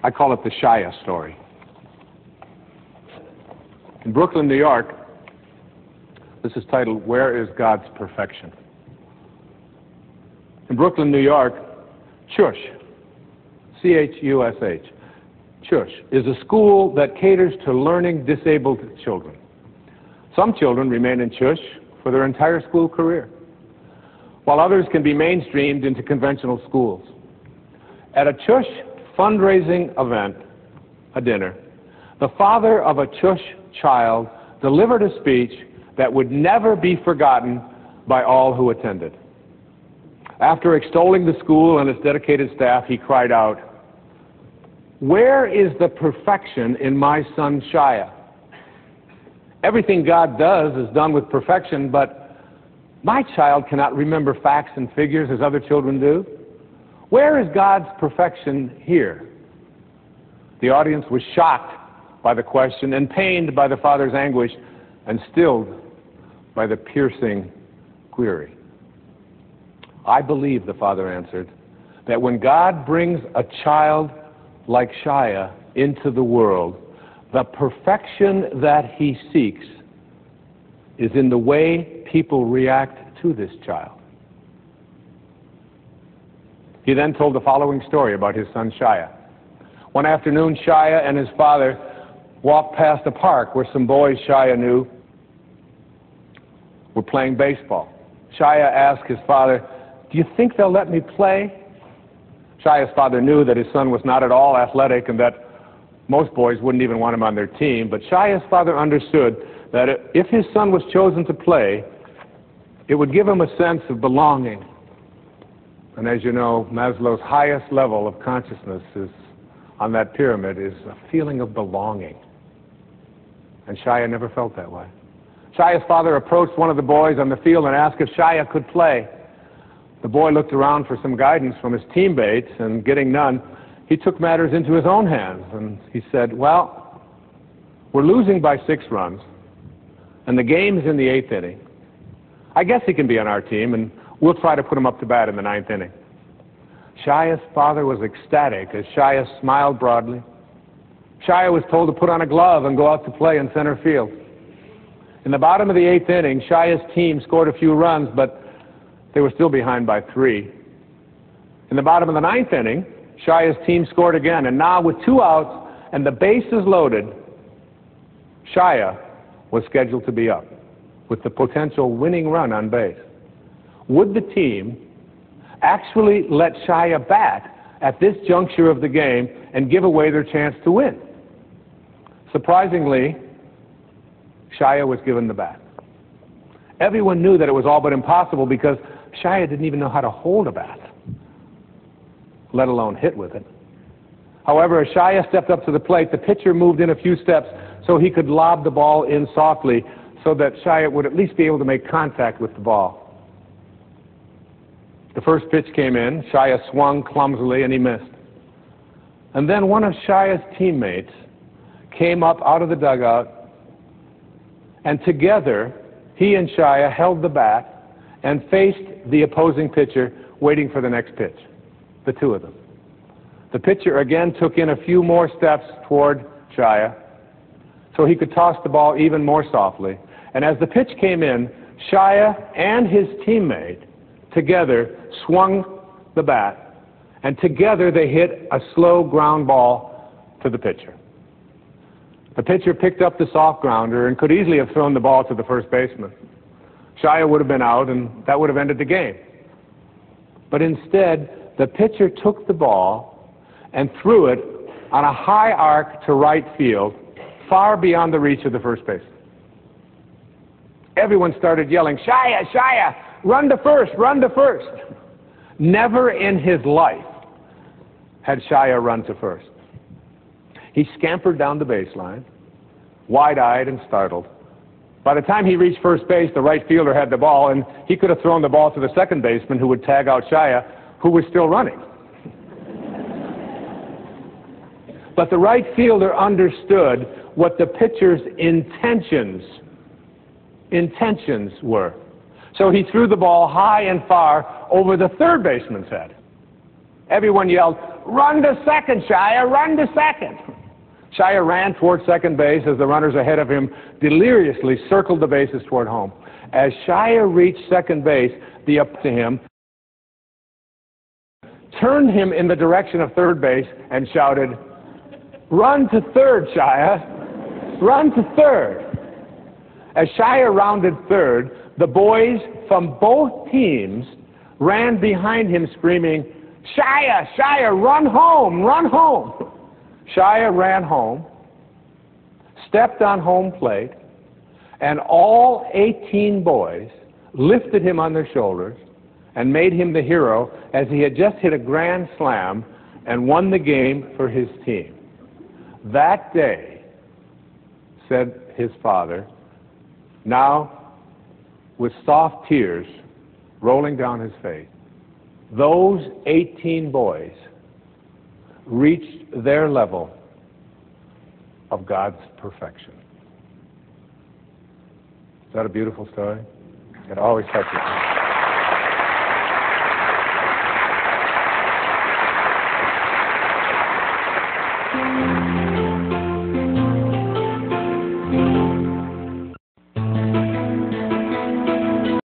I call it the Shia story. In Brooklyn, New York, this is titled, Where is God's Perfection? In Brooklyn, New York, Chush, C-H-U-S-H, Chush, is a school that caters to learning disabled children. Some children remain in Chush for their entire school career, while others can be mainstreamed into conventional schools. At a Chush fundraising event, a dinner, the father of a Chush child delivered a speech that would never be forgotten by all who attended. After extolling the school and its dedicated staff, he cried out, "Where is the perfection in my son Shia? Everything God does is done with perfection, but my child cannot remember facts and figures as other children do. Where is God's perfection here?" The audience was shocked by the question and pained by the father's anguish and stilled by the piercing query. "I believe," the father answered, "that when God brings a child like Shia into the world, the perfection that he seeks is in the way people react to this child." He then told the following story about his son Shia. One afternoon, Shia and his father walked past a park where some boys Shia knew were playing baseball. Shia asked his father, "Do you think they'll let me play?" Shia's father knew that his son was not at all athletic and that most boys wouldn't even want him on their team, but Shia's father understood that if his son was chosen to play, it would give him a sense of belonging. And as you know, Maslow's highest level of consciousness is on that pyramid is a feeling of belonging. And Shia never felt that way. Shia's father approached one of the boys on the field and asked if Shia could play. The boy looked around for some guidance from his teammates, and getting none, he took matters into his own hands, and he said, "Well, we're losing by 6 runs, and the game's in the 8th inning. I guess he can be on our team, and we'll try to put him up to bat in the 9th inning." Shia's father was ecstatic as Shia smiled broadly. Shia was told to put on a glove and go out to play in center field. In the bottom of the 8th inning, Shia's team scored a few runs, but they were still behind by 3. In the bottom of the 9th inning, Shia's team scored again, and now with 2 outs and the bases loaded, Shia was scheduled to be up with the potential winning run on base. Would the team actually let Shia bat at this juncture of the game and give away their chance to win? Surprisingly, Shia was given the bat. Everyone knew that it was all but impossible because Shia didn't even know how to hold a bat, let alone hit with it. However, as Shia stepped up to the plate, the pitcher moved in a few steps so he could lob the ball in softly so that Shia would at least be able to make contact with the ball. The first pitch came in, Shia swung clumsily and he missed. And then one of Shia's teammates came up out of the dugout, and together he and Shia held the bat and faced the opposing pitcher, waiting for the next pitch, the two of them. The pitcher again took in a few more steps toward Shia so he could toss the ball even more softly. And as the pitch came in, Shia and his teammate together swung the bat, and together they hit a slow ground ball to the pitcher. The pitcher picked up the soft grounder and could easily have thrown the ball to the first baseman. Shia would have been out, and that would have ended the game. But instead, the pitcher took the ball and threw it on a high arc to right field, far beyond the reach of the first baseman. Everyone started yelling, "Shia, Shia, run to first, run to first." Never in his life had Shia run to first. He scampered down the baseline, wide-eyed and startled. By the time he reached first base, the right fielder had the ball, and he could have thrown the ball to the second baseman, who would tag out Shia, who was still running. But the right fielder understood what the pitcher's intentions were. So he threw the ball high and far over the third baseman's head. Everyone yelled, "Run to second, Shia, run to second." Shia ran toward second base as the runners ahead of him deliriously circled the bases toward home. As Shia reached second base, the up to him turned him in the direction of third base and shouted, "Run to third, Shia, run to third." As Shia rounded third, the boys from both teams ran behind him screaming, "Shia, Shia, run home, run home." Shia ran home, stepped on home plate, and all 18 boys lifted him on their shoulders and made him the hero as he had just hit a grand slam and won the game for his team. That day, said his father, now with soft tears rolling down his face, those 18 boys reached their level of God's perfection. Is that a beautiful story? It always touches me.